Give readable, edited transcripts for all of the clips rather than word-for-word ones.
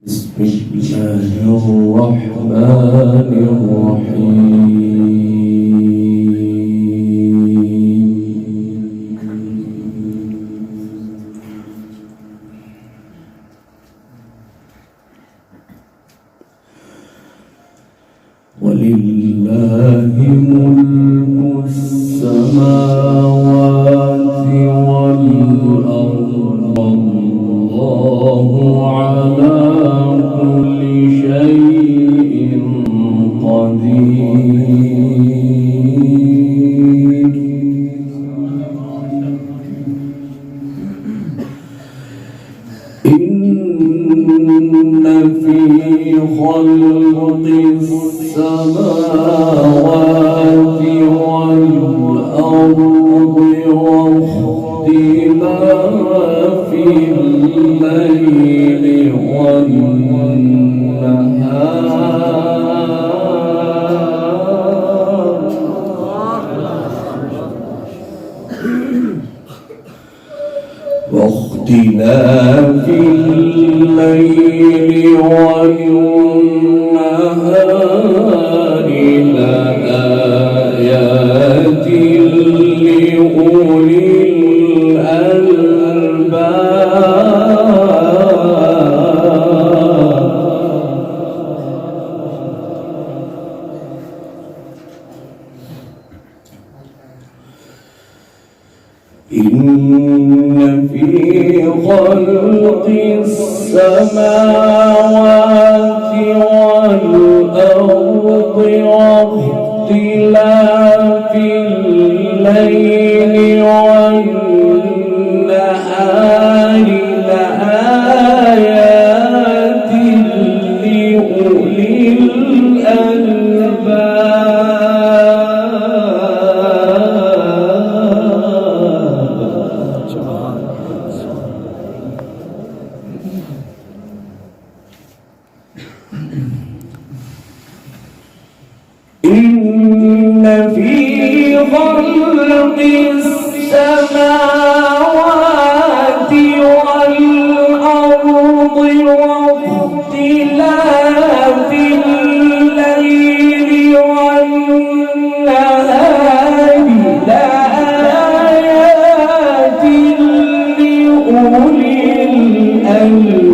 بسم الله الرحمن الرحيم. ولله ملك السماوات والأرض والله على كل شيء قدير. إن في خلق السماوات والأرض واختلاف الليل والنهار واختلاف الليل والنهار لآيات لأولي إن في خلق السماوات والأرض واختلاف الليل والنهار لآيات لأولي الألباب. إن في خلق السماوات والأرض واختلاف الليل والنهار لآيات لأولي الألباب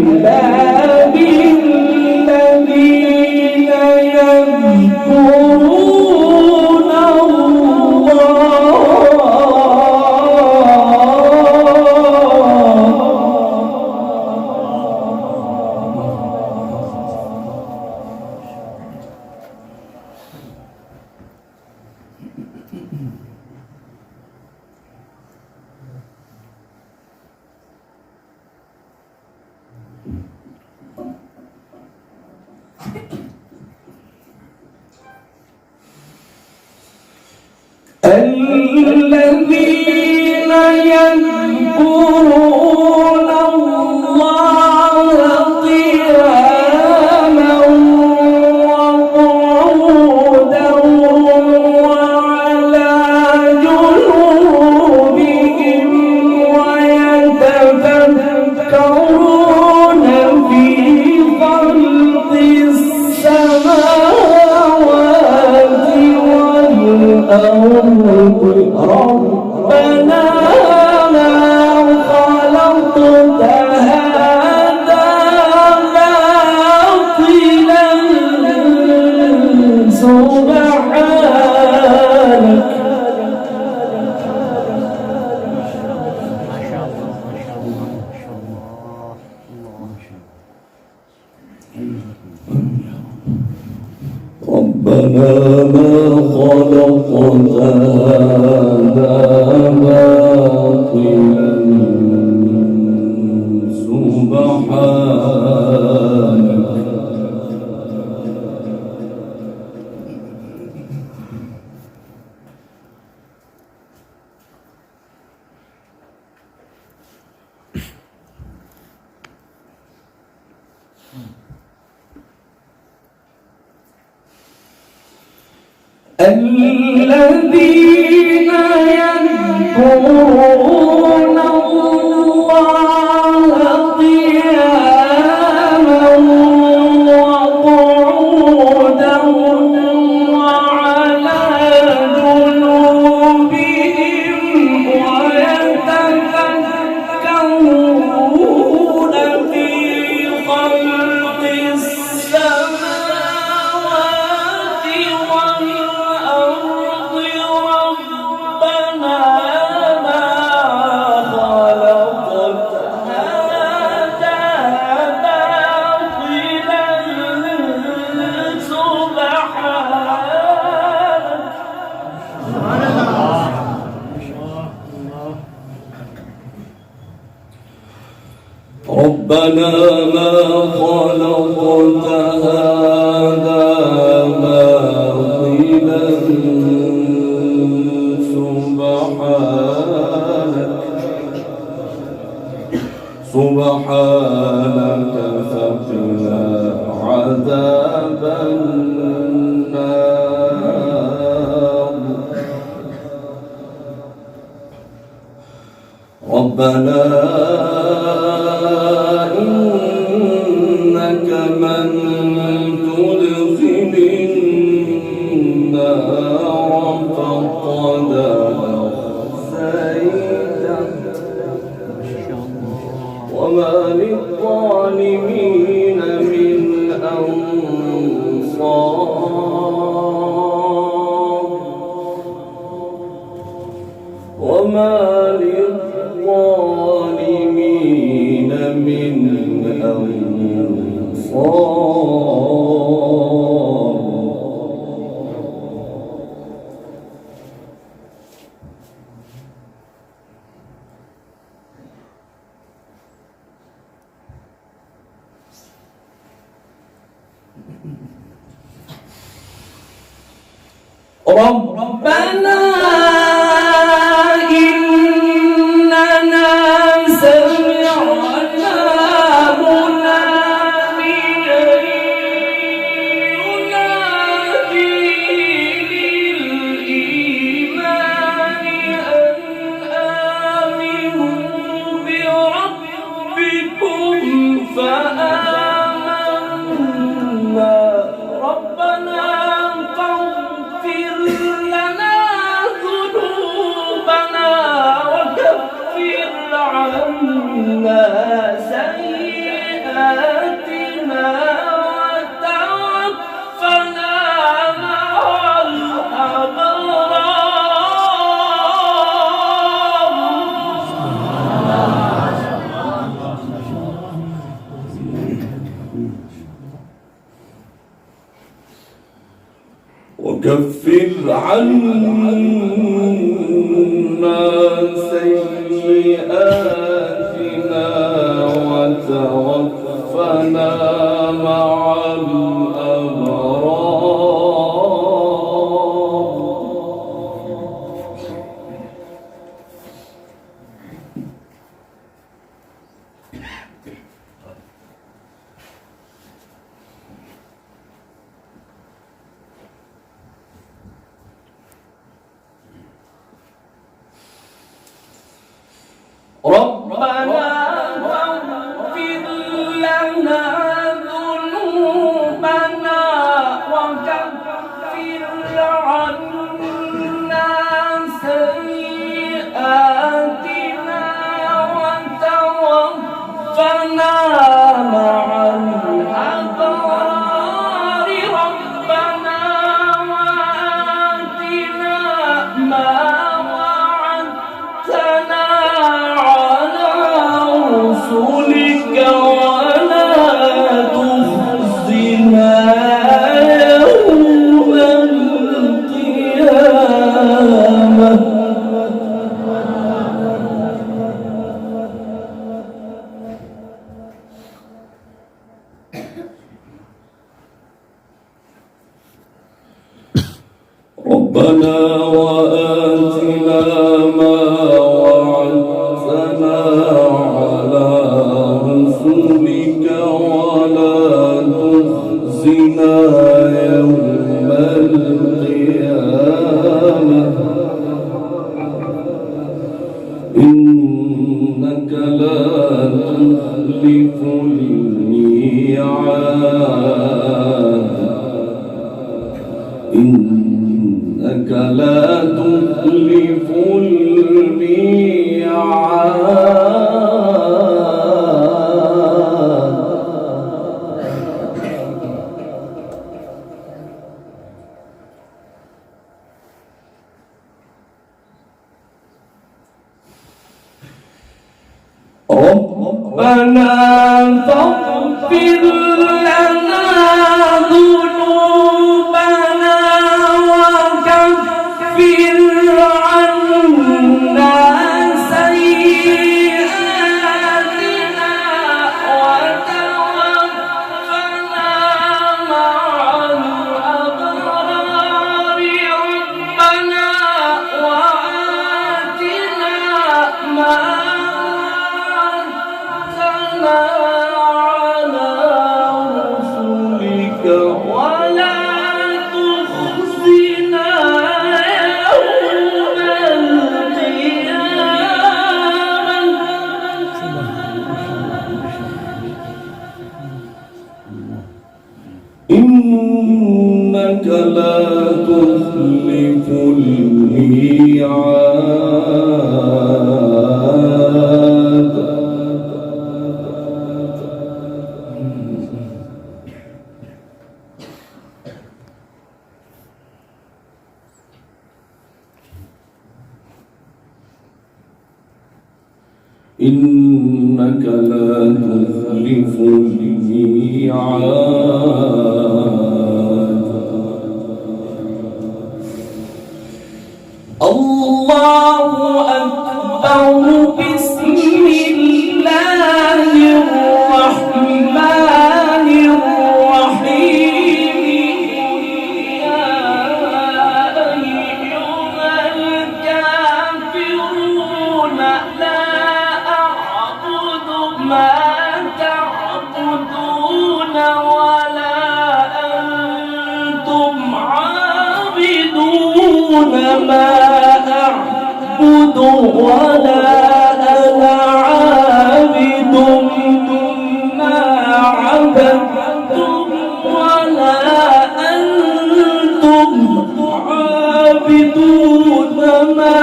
الذين يذكرون الذين يذكرون الله قياما وقعودا وعلى جنوبهم ويتفكرون في خلق السماوات والأرض ربنا ما خلقت هذا باطلا سبحانك. ربنا ما خلقت هذا باطلا سبحانك. الذين يذكرون الله قياما خلق السماوات والأرض ربنا ما خلقت هذا باطلا ربنا ما خلقت هذا باطلا سبحانك فقنا عذاب النار ربنا إنك من تدخل النار فقد أخزيته وما للظالمين من أنصار وما للظالمين من ربنا إننا سمعنا مناديا ينادي للإيمان أن آمنوا بربكم فآمنا ربنا فاغفر لنا ذنوبنا وكفر عنا سيئاتنا وتوفنا مع الأبرار وكفر عنا سيئاتنا وتوفنا مع الأبرار ربنا فاغفر لنا ذنوبنا وكفر عنا سيئاتنا وتوفنا مع الأبرار ربنا وآتنا ما وعدتنا رسولك ولا تخزنا يوم القيامة ربنا وآتنا ما وعدتنا على رسولك ولا تخزنا يوم القيامة إنك لا تخلف الميعاد إنك لا تخلف الميعاد فاغفر لنا ذنوبنا وكفر عنا سيئاتنا وتوفنا مع الأبرار ربنا وآتنا ما وعدتنا على رسلك ولا تخزنا يوم القيامة إنك لا تخلف الميعاد إنك لا تخلف الميعاد الله أكبر بسم الله الرحمن الرحيم يا أيها الكافرون لا أعبد ما تعبدون ولا أنتم عابدون ما أعبد ولا أنا عابد ما عبدتم ولا أنتم عابدون ما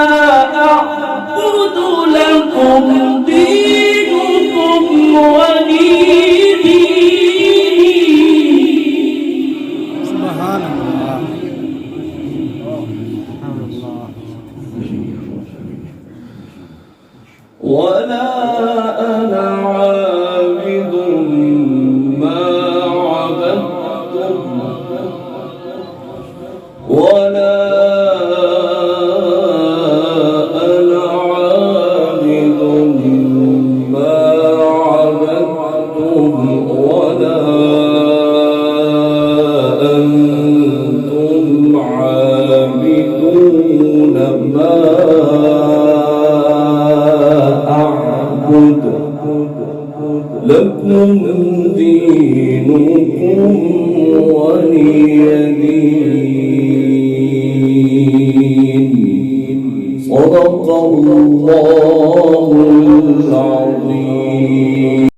أعبد لكم دينكم ولي دين. سبحان الله. سبحان الله. ولا أنا عابد ما عبدتم ولا أنا عابد ما عبدتم ولا أنتم عابدون ما